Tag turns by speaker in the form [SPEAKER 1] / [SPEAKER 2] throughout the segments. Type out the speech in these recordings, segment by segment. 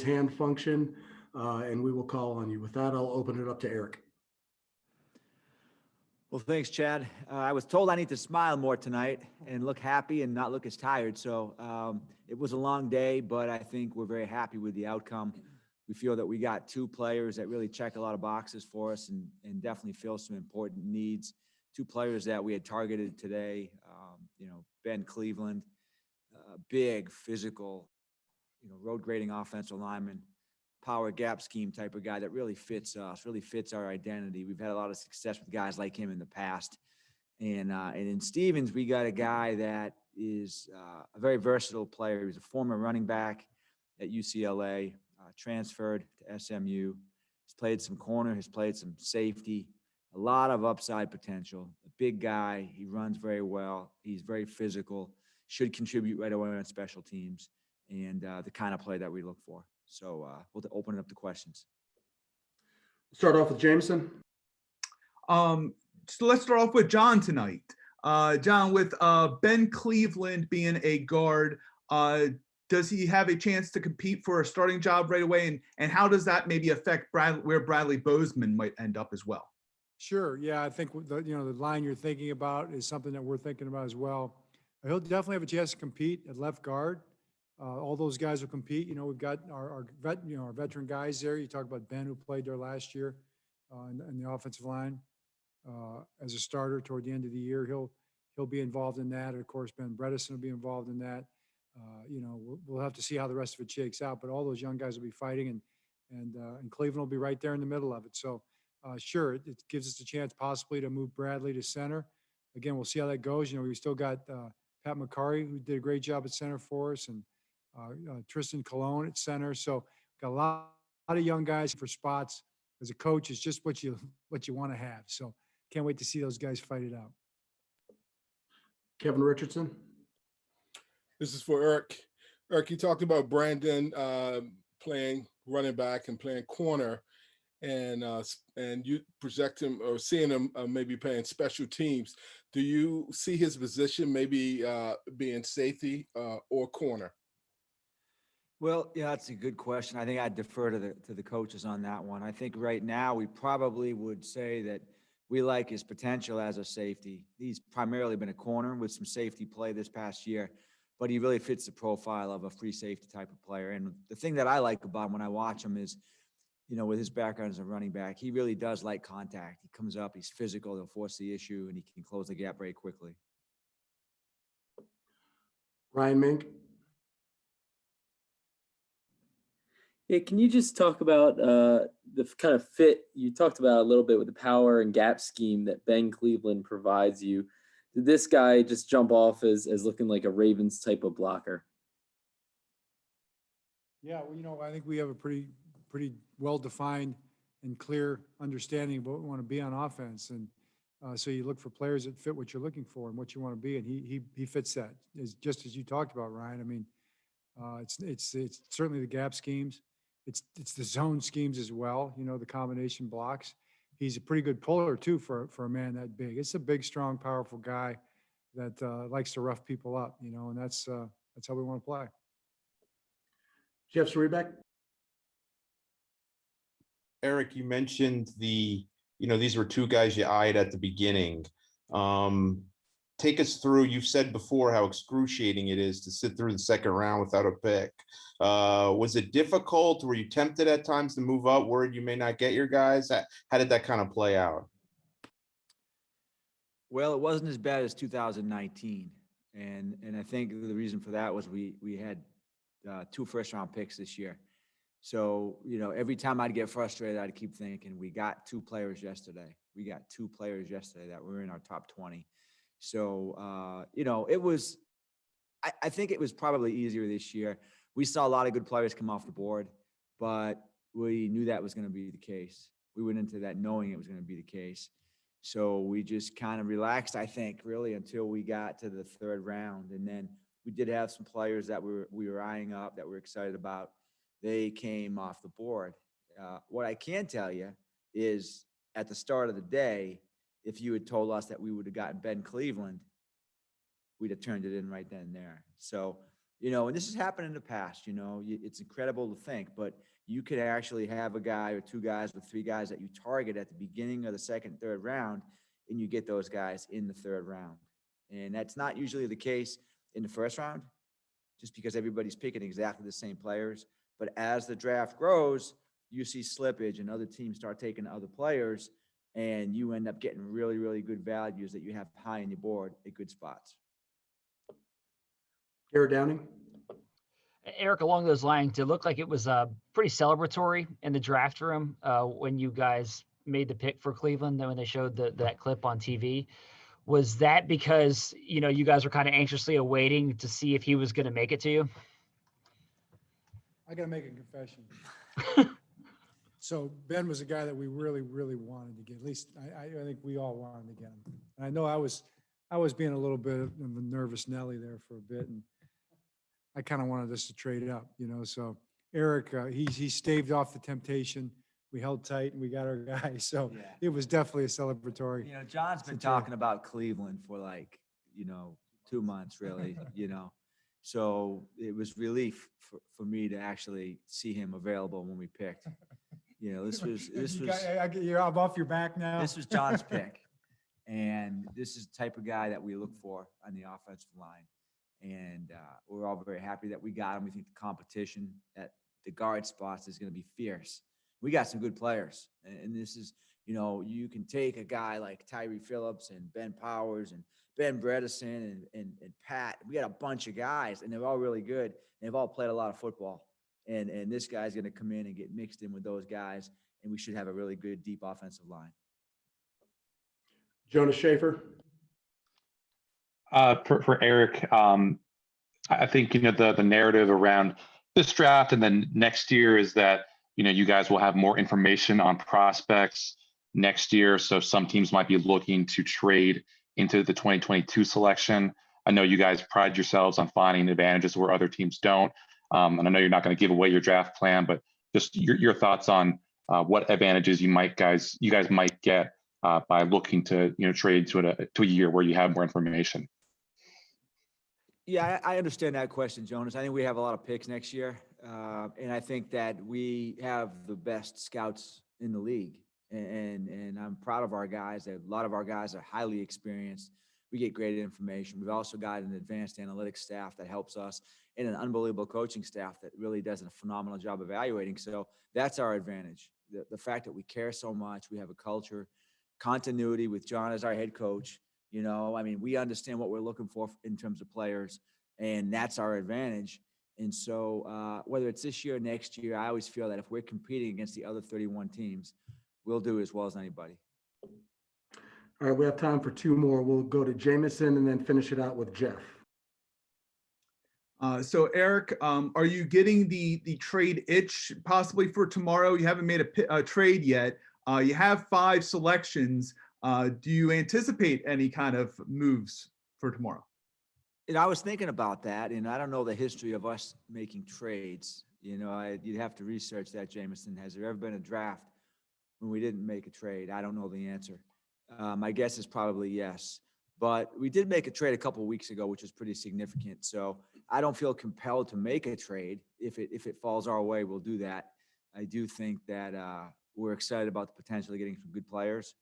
[SPEAKER 1] hand function, and we will call on you. With that, I'll open it up to Eric.
[SPEAKER 2] Well, thanks, Chad. I was told I need to smile more tonight and look happy and not look as tired. So it was a long day, but I think we're very happy with the outcome. We feel that we got two players that really check a lot of boxes for us and definitely fill some important needs. Two players that we had targeted today, Ben Cleveland, big, physical, road grading offensive lineman, power gap scheme type of guy that really fits us, really fits our identity. We've had a lot of success with guys like him in the past. And in Stevens, we got a guy that is a very versatile player. He was a former running back at UCLA, transferred to SMU. He's played some corner, has played some safety, a lot of upside potential. A big guy. He runs very well. He's very physical, should contribute right away on special teams, and the kind of play that we look for. So we'll open it up to questions.
[SPEAKER 1] Start off with Jameson.
[SPEAKER 3] So let's start off with John tonight. John, with Ben Cleveland being a guard, does he have a chance to compete for a starting job right away? And how does that maybe affect where Bradley Bozeman might end up as well?
[SPEAKER 4] Sure. Yeah, I think the line you're thinking about is something that we're thinking about as well. He'll definitely have a chance to compete at left guard. All those guys will compete. We've got our veteran guys there. You talk about Ben, who played there last year in the offensive line as a starter toward the end of the year. He'll be involved in that. And of course, Ben Bredesen will be involved in that. We'll have to see how the rest of it shakes out. But all those young guys will be fighting, and Cleveland will be right there in the middle of it. So sure, it gives us a chance possibly to move Bradley to center. Again, we'll see how that goes. We still got Pat McCurry, who did a great job at center for us, and Tristan Colon at center. So got a lot of young guys for spots. As a coach, it's just what you want to have. So can't wait to see those guys fight it out.
[SPEAKER 1] Kevin Richardson.
[SPEAKER 5] This is for Eric. Eric, you talked about Brandin playing running back and playing corner, and you project him or seeing him maybe playing special teams. Do you see his position maybe being safety or corner?
[SPEAKER 2] Well, yeah, that's a good question. I think I'd defer to the coaches on that one. I think right now we probably would say that we like his potential as a safety. He's primarily been a corner with some safety play this past year, but he really fits the profile of a free safety type of player. And the thing that I like about him when I watch him is, with his background as a running back, he really does like contact. He comes up, he's physical, he'll force the issue, and he can close the gap very quickly.
[SPEAKER 1] Ryan Mink.
[SPEAKER 6] Yeah, can you just talk about the kind of fit you talked about a little bit with the power and gap scheme that Ben Cleveland provides you? Did this guy just jump off as looking like a Ravens type of blocker?
[SPEAKER 4] Yeah, well, I think we have a pretty well-defined and clear understanding of what we want to be on offense. And so you look for players that fit what you're looking for and what you want to be. And he fits that, just as you talked about, Ryan. I mean, it's certainly the gap schemes. It's the zone schemes as well, the combination blocks. He's a pretty good puller, too, for a man that big. It's a big, strong, powerful guy that likes to rough people up, and that's how we want to play.
[SPEAKER 1] Jeff Zrebeck.
[SPEAKER 7] Eric, you mentioned these were two guys you eyed at the beginning. Take us through, you've said before how excruciating it is to sit through the second round without a pick. Was it difficult? Were you tempted at times to move up, worried you may not get your guys? How did that kind of play out?
[SPEAKER 2] Well, it wasn't as bad as 2019. And I think the reason for that was we had 2 first-round picks this year. So, every time I'd get frustrated, I'd keep thinking, we got 2 players yesterday. We got 2 players yesterday that were in our top 20. So, it was, I think it was probably easier this year. We saw a lot of good players come off the board, but we knew that was going to be the case. We went into that knowing it was going to be the case. So we just kind of relaxed, I think, really until we got to the 3rd round. And then we did have some players that we were eyeing up that we're excited about. They came off the board. What I can tell you is at the start of the day, if you had told us that we would have gotten Ben Cleveland, we'd have turned it in right then and there. So and this has happened in the past, it's incredible to think, but you could actually have a guy or two guys or three guys that you target at the beginning of the second, third round, and you get those guys in the third round. And that's not usually the case in the first round, just because everybody's picking exactly the same players. But as the draft grows, you see slippage and other teams start taking other players, and you end up getting really, really good values that you have high on your board at good spots.
[SPEAKER 1] Garrett Downing.
[SPEAKER 8] Eric, along those lines, it looked like it was pretty celebratory in the draft room when you guys made the pick for Cleveland, when they showed that clip on TV. Was that because, you guys were kind of anxiously awaiting to see if he was going to make it to you?
[SPEAKER 4] I got to make a confession. So Ben was a guy that we really, really wanted to get. At least I think we all wanted to get him. And I know I was being a little bit of a nervous Nelly there for a bit, and I kind of wanted us to trade up, So Eric, he staved off the temptation. We held tight and we got our guy. So
[SPEAKER 2] Yeah.
[SPEAKER 4] it was definitely a celebratory.
[SPEAKER 2] John's been talking about Cleveland for 2 months, really, So it was relief for me to actually see him available when we picked.
[SPEAKER 4] You're off your back now.
[SPEAKER 2] This was John's pick. And this is the type of guy that we look for on the offensive line. And we're all very happy that we got him. We think the competition at the guard spots is going to be fierce. We got some good players. And this is, you can take a guy like Tyree Phillips and Ben Powers and Ben Bredesen and Pat. We got a bunch of guys, and they're all really good. They've all played a lot of football. And this guy's going to come in and get mixed in with those guys, and we should have a really good, deep offensive line.
[SPEAKER 1] Jonas Schaefer.
[SPEAKER 9] For Eric, I think, the narrative around this draft and then next year is that, you guys will have more information on prospects next year. So some teams might be looking to trade into the 2022 selection. I know you guys pride yourselves on finding advantages where other teams don't. And I know you're not going to give away your draft plan, but just your thoughts on what advantages you guys might get by looking to, trade to a year where you have more information.
[SPEAKER 2] Yeah, I understand that question, Jonas. I think we have a lot of picks next year. And I think that we have the best scouts in the league. And I'm proud of our guys. A lot of our guys are highly experienced. We get great information. We've also got an advanced analytics staff that helps us and an unbelievable coaching staff that really does a phenomenal job evaluating. So that's our advantage. The fact that we care so much, we have a culture, continuity with John as our head coach. We understand what we're looking for in terms of players, and that's our advantage. And so whether it's this year or next year, I always feel that if we're competing against the other 31 teams, we'll do as well as anybody.
[SPEAKER 1] All right, we have time for two more. We'll go to Jameson and then finish it out with Jeff.
[SPEAKER 3] So Eric, are you getting the trade itch possibly for tomorrow? You haven't made a trade yet. You have 5 selections. Do you anticipate any kind of moves for tomorrow?
[SPEAKER 2] I was thinking about that, and I don't know the history of us making trades. You'd have to research that, Jameson. Has there ever been a draft when we didn't make a trade? I don't know the answer. My guess is probably yes. But we did make a trade a couple of weeks ago, which was pretty significant. So I don't feel compelled to make a trade. If it falls our way, we'll do that. I do think that we're excited about the potential of getting some good players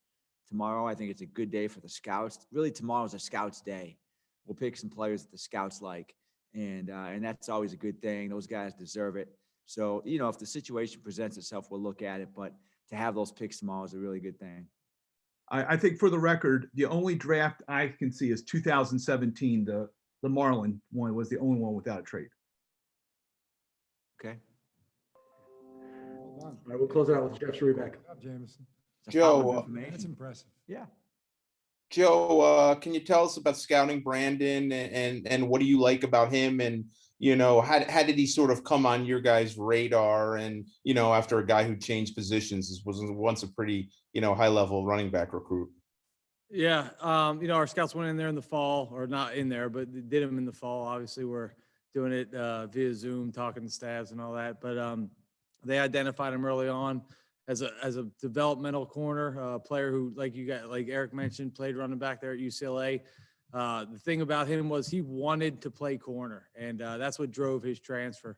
[SPEAKER 2] tomorrow. I think it's a good day for the scouts. Really, tomorrow's a scouts day. We'll pick some players that the scouts like, and that's always a good thing. Those guys deserve it. So, if the situation presents itself, we'll look at it. But to have those picks tomorrow is a really good thing.
[SPEAKER 3] I think for the record, the only draft I can see is 2017. The Marlin one was the only one without a trade.
[SPEAKER 2] Okay.
[SPEAKER 4] Well done.
[SPEAKER 1] All right, we'll close it out with Jeff Shurebeck.
[SPEAKER 4] Good job, Jameson.
[SPEAKER 2] It's a fountain of
[SPEAKER 7] Joe,
[SPEAKER 2] information.
[SPEAKER 4] That's impressive.
[SPEAKER 2] Yeah.
[SPEAKER 7] Joe, can you tell us about scouting Brandin and what do you like about him? And, how did he sort of come on your guys' radar? And, after a guy who changed positions, this was once a pretty, high level running back recruit.
[SPEAKER 10] Yeah. Our scouts went in there in the fall, or not in there, but they did them in the fall. Obviously, we're doing it via Zoom, talking to staffs and all that. But they identified him early on as a developmental corner, player who, like Eric mentioned, played running back there at UCLA. The thing about him was he wanted to play corner, and that's what drove his transfer.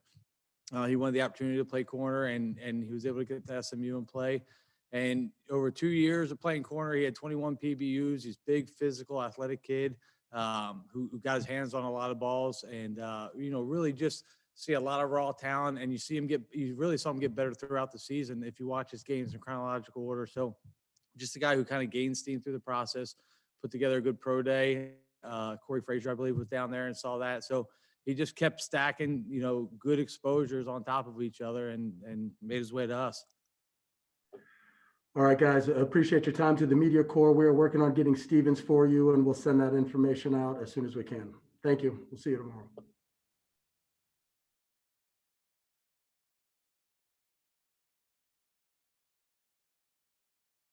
[SPEAKER 10] He wanted the opportunity to play corner, and he was able to get to SMU and play. And over 2 years of playing corner, he had 21 PBUs. He's a big, physical, athletic kid who got his hands on a lot of balls, and really just see a lot of raw talent. And you really saw him get better throughout the season if you watch his games in chronological order. So just a guy who kind of gained steam through the process, put together a good pro day. Corey Frazier, I believe, was down there and saw that. So he just kept stacking, good exposures on top of each other and made his way to us.
[SPEAKER 1] All right, guys, appreciate your time. To the media corps, we are working on getting Stevens for you, and we'll send that information out as soon as we can. Thank you. We'll see you tomorrow.